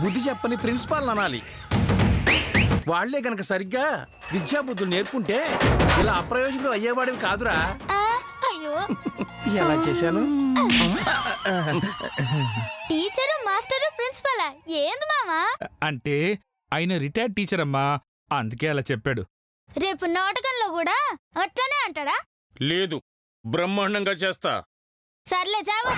బుద్ధి చెప్పని ప్రిన్సిపాల్ అనాలి. వాళ్లే గనక సరిగ్గా విద్యా బుద్ధులు నేర్పుంటే ఇలా అప్రయోజకులు అయ్యేవాడివి కాదురా. ఎలా చేశాను? టీచరు మాస్టరు ప్రిన్సిపల్ ఏంది మామా? అంటే ఆయన రిటైర్డ్ టీచర్ అమ్మా, అందుకే అలా చెప్పాడు. రేపు నాటకంలో కూడా అట్లనే అంటాడా? లేదు, బ్రహ్మాండంగా చేస్తా. సర్లే చావు.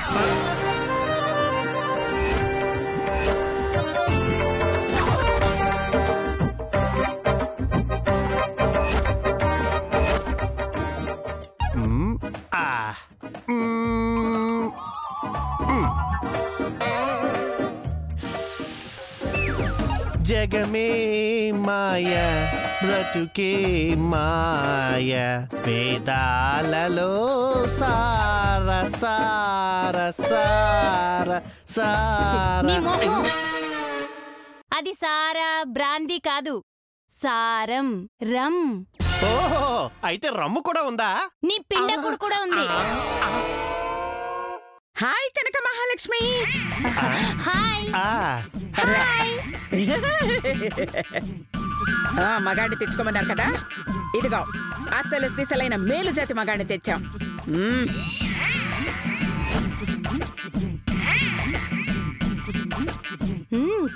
జగమే మాయ బ్రతుకే మాయ వేదాలలో సార సార సార సార. అది సారా బ్రాందీ కాదు, సారం రమ్. ఓహో, అయితే రమ్ము కూడా ఉందా? నీ పిండకుడు కూడా ఉంది. Hi Kanaka Mahalakshmi. Hi hi. మగాడిని తెచ్చుకోమన్నారు కదా, ఇదిగో అసలు సిసలైన మేలు జాతి మగాడిని తెచ్చాం.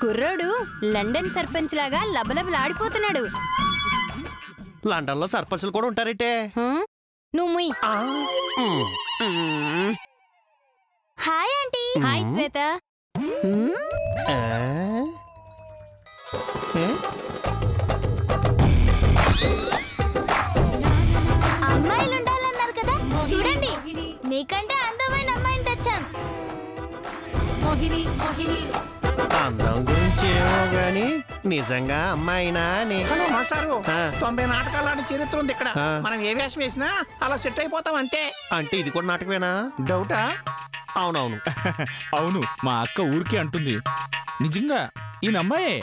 కుర్రోడు లండన్ సర్పంచ్ లాగా లబలబలాడిపోతున్నాడు. లండన్ లో సర్పంచులు కూడా ఉంటారంటే. నువ్వు హాయ్ ఆంటీ. హాయ్ శ్వేత. అమ్మాయిలు ఉండాలన్నారు కదా, చూడండి మీకంటే అందమైన అమ్మాయిని తెచ్చాం. అందం గురించి ఏమో గాని నిజంగా అమ్మాయినా అని. మాస్టారు, 90 నాటకాల చరిత్ర ఉంది ఇక్కడ. మనం ఏ వేషం వేసినా అలా సెట్ అయిపోతాం అంతే. అంటే ఇది కూడా నాటకమేనా? డౌటా? అవునవును. అవును, మా అక్క ఊరికే అంటుంది. నిజంగా ఈయన అమ్మాయే.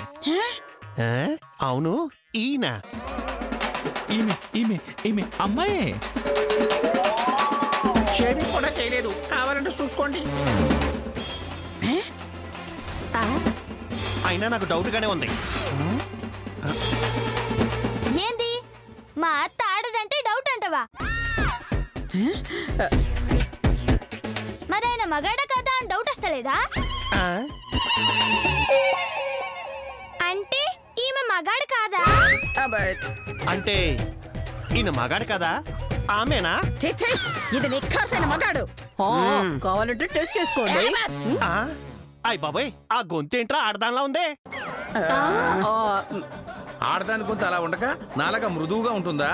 అవును, ఈయన ఈమె ఈమె ఈమె అమ్మాయే. షేవింగ్ కూడా చేయలేదు, కావాలంటే చూసుకోండి. అయినా నాకు డౌట్ గానే ఉంది. ఏంది మా అత్త ఆడదంటే డౌట్ అంటవా? మరి ఆయన మగాడ కదా అని డౌట్ వస్తలేదా? అంటే ఈమె మగాడు కాదా? అంటే ఈయన మగాడు కదా, ఆమెనా? ఇది నిఖార్సైన మగాడు. కావాలంటే టెస్ట్ చేసుకోండి. అయ్ బాబాయ్, ఆ గొంతేంట్రా ఆడదానిలా ఉందే. ఆడదాని గొంతు అలా ఉండక నాలాగా మృదువుగా ఉంటుందా?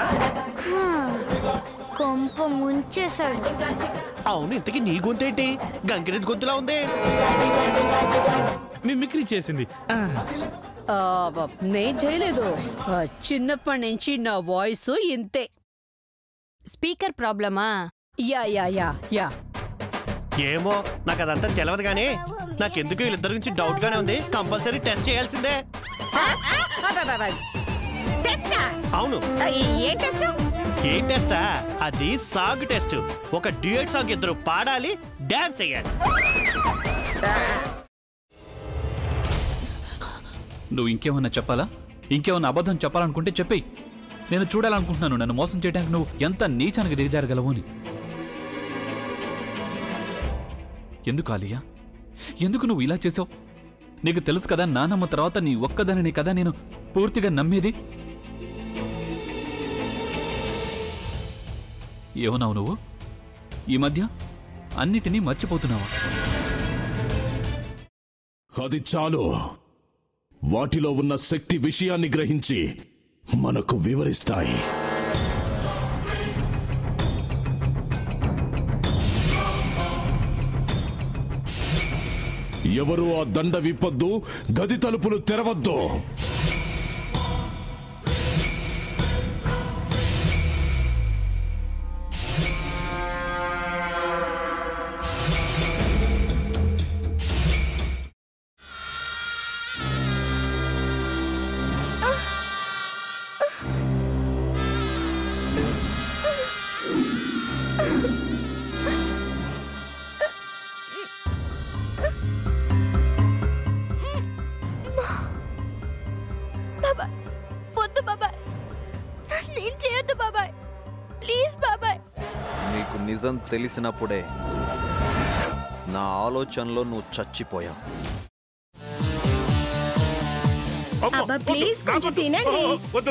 కొంప ముంచేశాడు. అవును, ఇంతకీ నీ గొంతేంటి గంగిరెద్దు గొంతులా ఉంది? మిమిక్రీ చేసింది. నేను చేయలేదు, చిన్నప్పటి నుంచి నా వాయిస్ ఇంతే. స్పీకర్ ప్రాబ్లమా? Yeah yeah yeah yeah. ఏమో, నాకు అదంతా తెలియదు గానీ నాకెందుకు వీళ్ళిద్దరి గురించి డౌట్ గానే ఉంది. కంపల్సరీ టెస్ట్ చేయాల్సిందే. అవును. ఏం టెస్టా? అది సాంగ్ టెస్ట్. ఒక డ్యూయట్ సాంగ్ ఇద్దరు పాడాలి, డాన్స్ చేయాలి. నువ్వు ఇంకేమన్నా చెప్పాలా? ఇంకేమన్నా అబద్ధం చెప్పాలనుకుంటే చెప్పేయి. నేను చూడాలనుకుంటున్నాను నన్ను మోసం చేయడానికి నువ్వు ఎంత నీచానికి దిగజారగలవు అని. ఎందుకు ఆలియా, ఎందుకు నువ్వు ఇలా చేసావు? నీకు తెలుసు కదా, నానమ్మ తర్వాత నీ ఒక్కదానిని కదా నేను పూర్తిగా నమ్మేది. ఏమన్నావు నువ్వు? ఈ మధ్య అన్నిటినీ మర్చిపోతున్నావా? అది చాలు. వాటిలో ఉన్న శక్తి విషయాన్ని గ్రహించి మనకు వివరిస్తాయి. ఎవరు ఆ దండ విప్పొద్దు, గది తలుపులు తెరవద్దు. వద్దు బాబాయ్, నేను చేయొద్దు బాబాయ్, ప్లీజ్ బాబాయ్. నీకు నిజం తెలిసినప్పుడే నా ఆలోచనలో నువ్వు చచ్చిపోయావు. అబ్బా ప్లీజ్ కొంచెం తినండి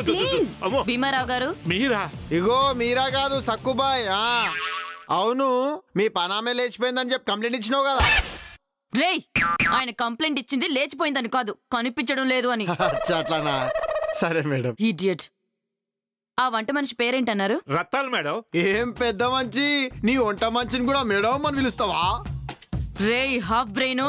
ప్లీజ్. భీమారావు గారు మీరా? ఇగో మీరా కాదు సక్కుబాయ్. అవును మీ పనామే లేచిపోయిందని చెప్పి కంప్లైంట్ ఇచ్చినావు కదా. రేయ్, ఆయన కంప్లైంట్ ఇచ్చింది లేచిపోయిందని కాదు, కనిపించడం లేదు అని. అట్లానా? సరే మేడం. ఇడియట్. ఆ వంట మనిషి పేరేంటన్నారు? రత్తాలు మేడం. ఏం పెద్ద మంచి, నీ వంట మంచిని కూడా మేడం అని పిలుస్తావా? రేయ్ హాఫ్ బ్రెయిన్,